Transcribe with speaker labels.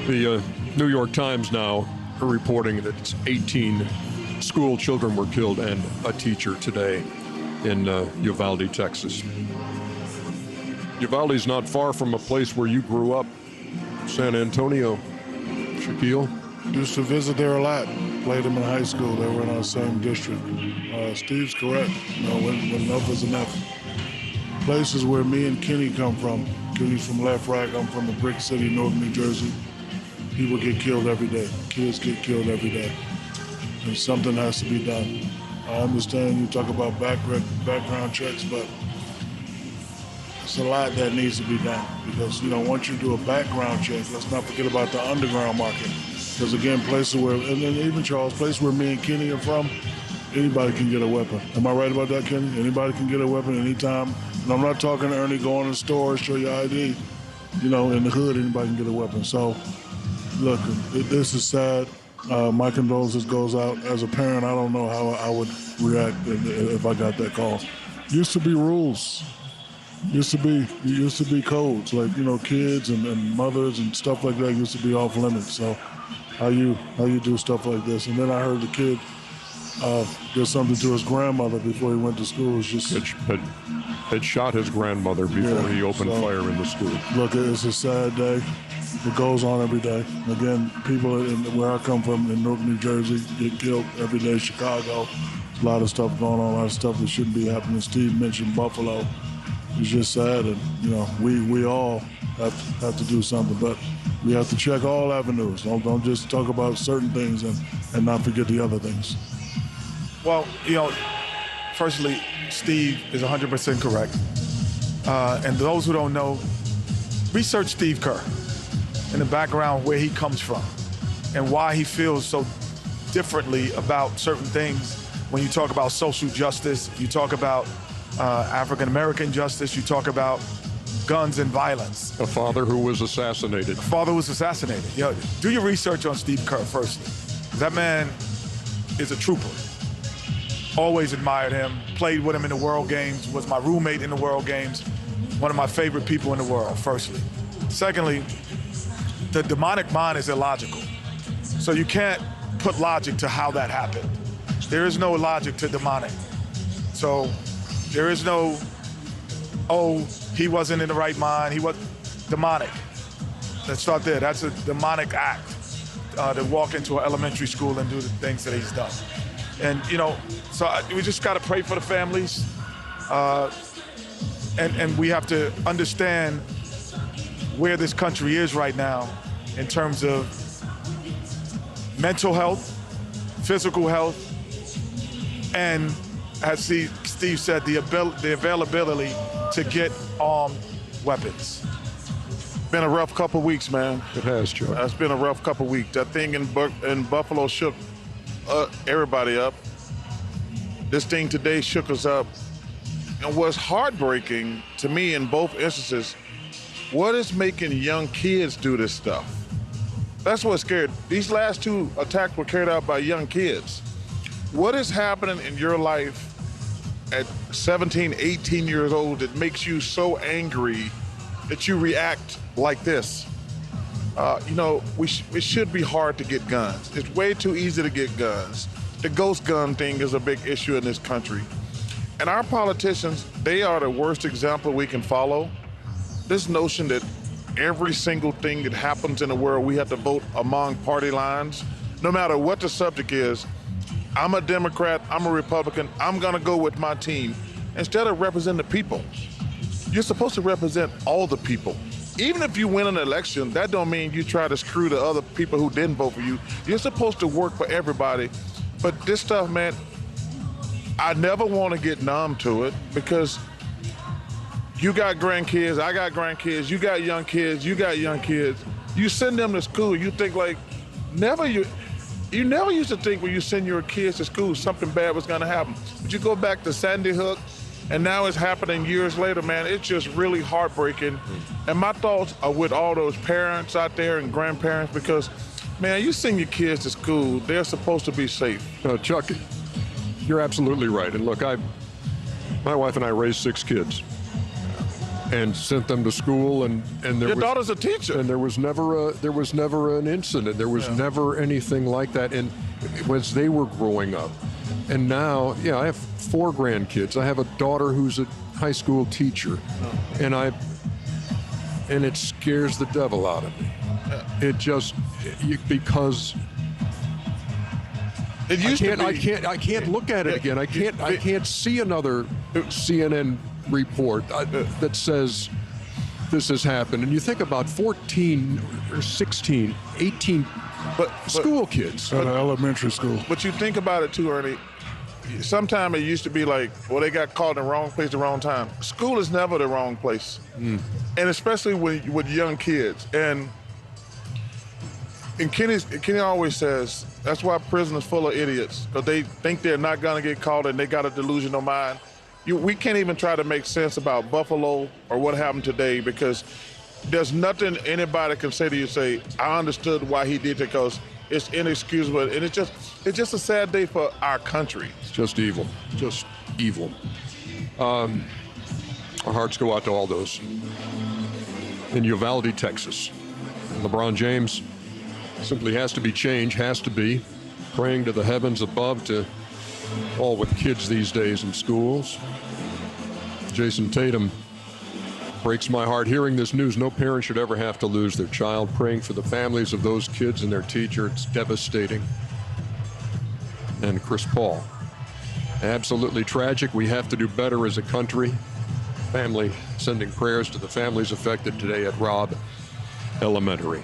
Speaker 1: The New York Times now are reporting that 18 school children were killed and a teacher today in Uvalde, Texas. Uvalde is not far from a place where you grew up, San Antonio. Shaquille?
Speaker 2: Used to visit there a lot. Played them in high school. They were in our same district. Steve's correct. You know, when enough is enough. Places where me and Kenny come from. Kenny's from Left Rock. I'm from the Brick City, northern New Jersey. People get killed every day. Kids get killed every day. And something has to be done. I understand you talk about background checks, but it's a lot that needs to be done. Because, you know, once you do a background check, let's not forget about the underground market. Because, again, places where, and then even Charles, places where me and Kenny are from, anybody can get a weapon. Am I right about that, Kenny? Anybody can get a weapon anytime. And I'm not talking to Ernie going to the store, show your ID. You know, in the hood, anybody can get a weapon. So, look, this is sad. My condolences goes out. As a parent, I don't know how I would react if I got that call. Used to be rules. Used to be codes. Like, you know, kids and mothers and stuff like that used to be off limits. So how you do stuff like this. And then I heard the kid did something to his grandmother before he went to school. It's just
Speaker 1: had shot his grandmother before he opened fire in the school. Look,
Speaker 2: it's a sad day. It goes on every day. Again, people where I come from in Newark, New Jersey, get killed every day. Chicago, there's a lot of stuff going on, a lot of stuff that shouldn't be happening. Steve mentioned Buffalo. It's just sad, and you know, we all have to do something, but we have to check all avenues. Don't just talk about certain things and not forget the other things.
Speaker 3: Well, you know, firstly, Steve is 100% correct. And those who don't know, research Steve Kerr in the background where he comes from and why he feels so differently about certain things. When you talk about social justice, you talk about African-American justice, you talk about guns and violence.
Speaker 1: A father who was assassinated.
Speaker 3: You know, do your research on Steve Kerr first. That man is a trooper. Always admired him, played with him in the World Games, was my roommate in the World Games, one of my favorite people in the world, firstly. Secondly, the demonic mind is illogical. So you can't put logic to how that happened. There is no logic to demonic. So there is no, oh, he wasn't in the right mind, he was demonic. Let's start there. That's a demonic act to walk into an elementary school and do the things that he's done. And, you know, so we just got to pray for the families. And we have to understand where this country is right now in terms of mental health, physical health, and as Steve said, the availability to get armed weapons.
Speaker 4: Been a rough couple weeks, man.
Speaker 1: It has, Joe.
Speaker 4: It's been a rough couple weeks. That thing in Buffalo shook everybody up. This thing today shook us up. And what's heartbreaking to me in both instances, what is making young kids do this stuff? That's what's scary. These last two attacks were carried out by young kids. What is happening in your life at 17, 18 years old that makes you so angry that you react like this? You know, it should be hard to get guns. It's way too easy to get guns. The ghost gun thing is a big issue in this country. And our politicians, they are the worst example we can follow. This notion that every single thing that happens in the world, we have to vote among party lines, no matter what the subject is. I'm a Democrat, I'm a Republican, I'm gonna go with my team. Instead of representing the people, you're supposed to represent all the people. Even if you win an election, that don't mean you try to screw the other people who didn't vote for you. You're supposed to work for everybody. But this stuff, man, I never want to get numb to it because you got grandkids, I got grandkids, you got young kids, you got young kids. You send them to school, you think like, you never used to think when you send your kids to school something bad was gonna happen. But you go back to Sandy Hook, and now it's happening years later, man. It's just really heartbreaking. And my thoughts are with all those parents out there and grandparents because, man, you send your kids to school, they're supposed to be safe.
Speaker 1: Chuck, you're absolutely right. And look, my wife and I raised 6 kids. and sent them to school, and there
Speaker 4: Your
Speaker 1: was,
Speaker 4: daughter's a teacher.
Speaker 1: and there was never an incident. There was never anything like that. And as they were growing up, and now, I have 4 grandkids. I have a daughter who's a high school teacher, and it scares the devil out of me. It just because
Speaker 4: It used to be.
Speaker 1: I can't look at it again. I can't see another CNN report that says this has happened. And you think about 14 or 16, 18 school kids.
Speaker 2: At an elementary school.
Speaker 4: But you think about it too, Ernie. Sometimes it used to be like, well, they got caught in the wrong place at the wrong time. School is never the wrong place. And especially with young kids. And Kenny always says, that's why prison is full of idiots, because they think they're not going to get caught and they got a delusional mind. We can't even try to make sense about Buffalo or what happened today, because there's nothing anybody can say to you, say, I understood why he did it, because it's inexcusable. And it's just a sad day for our country.
Speaker 1: It's just evil. Just evil. Our hearts go out to all those in Uvalde, Texas. LeBron James simply has to be changed, has to be praying to the heavens above, to all with kids these days in schools. Jason Tatum, breaks my heart hearing this news. No parent should ever have to lose their child. Praying for the families of those kids and their teacher. It's devastating. And Chris Paul, absolutely tragic. We have to do better as a country. Family sending prayers to the families affected today at Robb Elementary.